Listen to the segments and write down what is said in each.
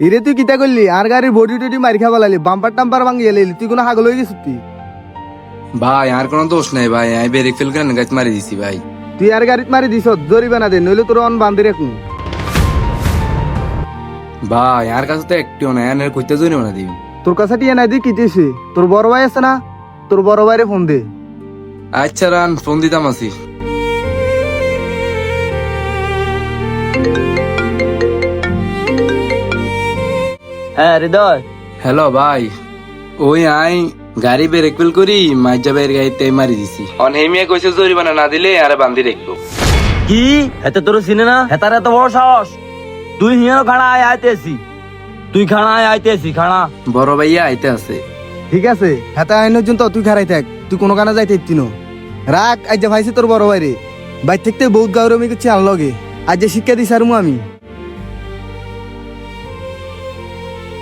এরে তুই কিতা করলি? আর গাড়ির বডি টডি মারি খাবা লাগলি, বাম্পার টাম্পার ভাঙিয়ে এলি, তুই কোনো হাগল হয়ে গেছিস তুই? ভাই আর কোনো দোষ নাই ভাই, আমি ব্রেক ফেল করে গাছ মারি দিছি ভাই। তুই আর গাড়িত মারি দিস, জরিমানা দে, নইলে তোর অন বান্ধি রাখুন। ভাই আর কাছে তো একটিও নাই, আর কইতে জরিমানা দিবি। তোর কাছে টিয়া নাই দিয়ে কিতেছে? তোর বড় ভাই আছে না, তোর বড় ভাইরে ফোন দে। আচ্ছা রান, ফোন দিতাম আছি। হ্যাঁ হৃদয়, হ্যালো ভাই, ওই আই গাড়ি ব্রেক ফেল করি মাইজা ভাইয়ের গাড়িতে মারি দিছি। অন হেমিয়া কইছে জরিমানা না দিলে আরে বান্ধি রাখবো। কি এতে তোর চিনে না? হেতার এত বড় সাহস! তুই হিয়ানো খাড়া আয় আইতেছি, তুই খাড়া আয় আইতেছি, খাড়া। বড় ভাইয়া আইতে আছে। ঠিক আছে, হেতা আইনের জন্য তুই খারাই থাক, তুই কোনো কানা যাইতে ইত্তিনো রাখ। আজ যে ভাইছি তোর বড় ভাইরে, বাইর থাকতে বহুত গাউরমি করছি আনলগে, আজ যে শিক্ষা দিছি আর আমি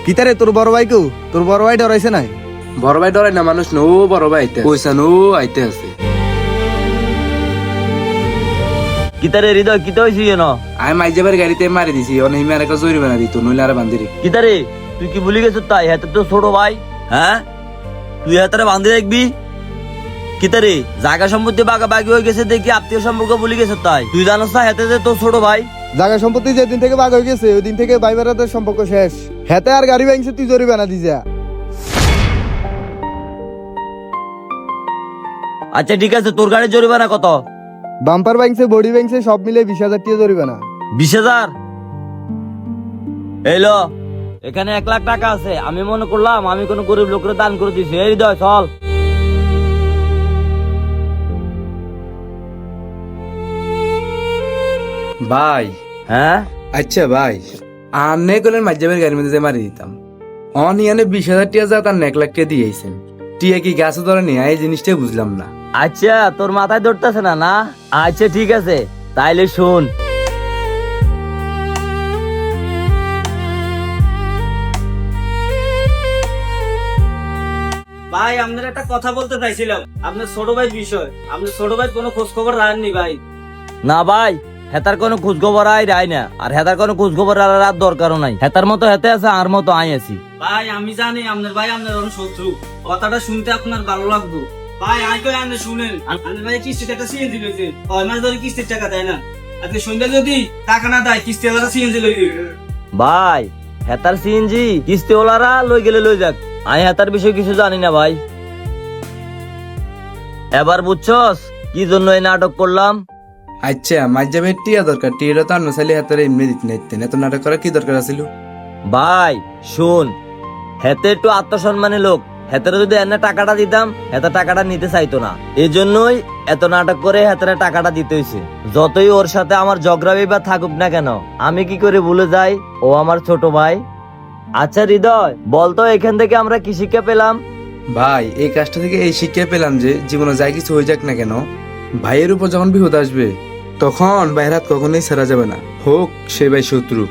কিতারে তোর বড় ভাইকেও, তোর বড় ভাই ডরাইছে নাই? বড় ভাই ডরাই না মানুষ, নো বড় ভাই আইতে কইছা নো আইতে আছে। কিতারে হৃদয়, কিতা হয়েছি যেন? আমি মাইজা ভাইয়ের গাড়িতে মারি দিছি, অন হেমিয়া আর জরিমানা দিত, নইলে আরে বান্ধি রাখবো। কিতারে তুই কি ভুলি গেছ? তাই হেতে তো ছোট ভাই, হ্যাঁ তুই হেতারে বান্ধি রাখবি? কিতারে জায়গা সম্পত্তি বাগাবাগি হয়ে গেছে দেখি আত্মীয় সম্পর্ক ভুলি গেছ? তাই তুই জানোস না হেতে যে তোর ছোট ভাই? জায়গা সম্পত্তি যেদিন থেকে ভাগ হয়ে গেছে ওই দিন থেকে ভাই বেড়াদের সম্পর্ক শেষ। হেতে আর গাড়ি ভাঙছে, তুই জরিমানা দিছা। আচ্ছা ঠিক আছে, তোর গাড়ির জরিমানা কত? বাম্পার ভাঙছে, বডি ভাঙছে, সব মিলে 20,000 টাকা জরিমানা। 20,000? এই লো, এখানে 1,00,000 টাকা আছে। আমি মনে করলাম আমি কোনো গরিব লোকের দান করে দিছি। এই হৃদয় চল। ভাই হ্যাঁ আচ্ছা ভাই, আনে করলেন মাইজা ভাইয়ের গাড়ির মধ্যে যে মারি দিতাম, অন ইয়ানে 20,000 টিয়া যা তার 1,00,000 কে দিয়েছেন, টিয়া কি গাছে ধরে নিয়ে এই জিনিসটাই বুঝলাম না। আচ্ছা, তোর মাথায় ধরতেছে না না? আচ্ছা ঠিক আছে, তাইলে শুন। ভাই আপনার একটা কথা বলতে চাইছিলাম, আপনার ছোট ভাই বিষয়। আপনার ছোট ভাই কোনো খোঁজ খবর রাখেননি ভাই? না ভাই, হেতার কোনো খোঁজ খবর আই না, আর হেতার কোনো খোঁজ খবর আর দরকারও নাই। হেতার মতো হেতে আছে, আর মতো আই আছি। ভাই আমি জানি আপনার ভাই আপনার অনেক শত্রু, কথাটা শুনতে আপনার ভালো লাগতো। ভাই আই কই আপনি শুনেন, আপনার ভাই কিস্তির টাকা সিএনজি লইছে, 6 মাস ধরে কিস্তির টাকা দেয় না। আপনি সন্ধ্যা যদি টাকা না দেয় কিস্তি আলাদা সিএনজি লই দিবে। ভাই হেতার সিএনজি কিস্তি ওলারা লই গেলে লই যাক, আমি হেতার বিষয় কিছু জানি না ভাই। এবার বুঝছস কি জন্য এই নাটক করলাম? আচ্ছা মাইজা ভাইয়ের টিয়া দরকার, টিয়াটা তো আনো চাইলে হাতের এমনি দিতে নাইতেন, এত নাটক করার কি দরকার আছিল? ভাই শুন, হেতে একটু আত্মসম্মানী লোক, হেতারে যদি এনে টাকাটা দিতাম হেতা টাকাটা নিতে চাইতো না, এই জন্যই এত নাটক করে হেতারে টাকাটা দিতে হইছে। যতই ওর সাথে আমার ঝগড়াবি বা থাকুক না কেন, আমি কি করে ভুলে যাই ও আমার ছোট ভাই? আচ্ছা হৃদয়, বলতো এখান থেকে আমরা কি শিক্ষা পেলাম? ভাই এই কাজটা থেকে এই শিক্ষা পেলাম যে জীবনে যাই কিছু হয়ে যাক না কেন, ভাইয়ের উপর যখন বিপদ আসবে তখন ভাইয়ের হাত কখনোই ছাড়া যাবে না, হোক সে ভাই শত্রু।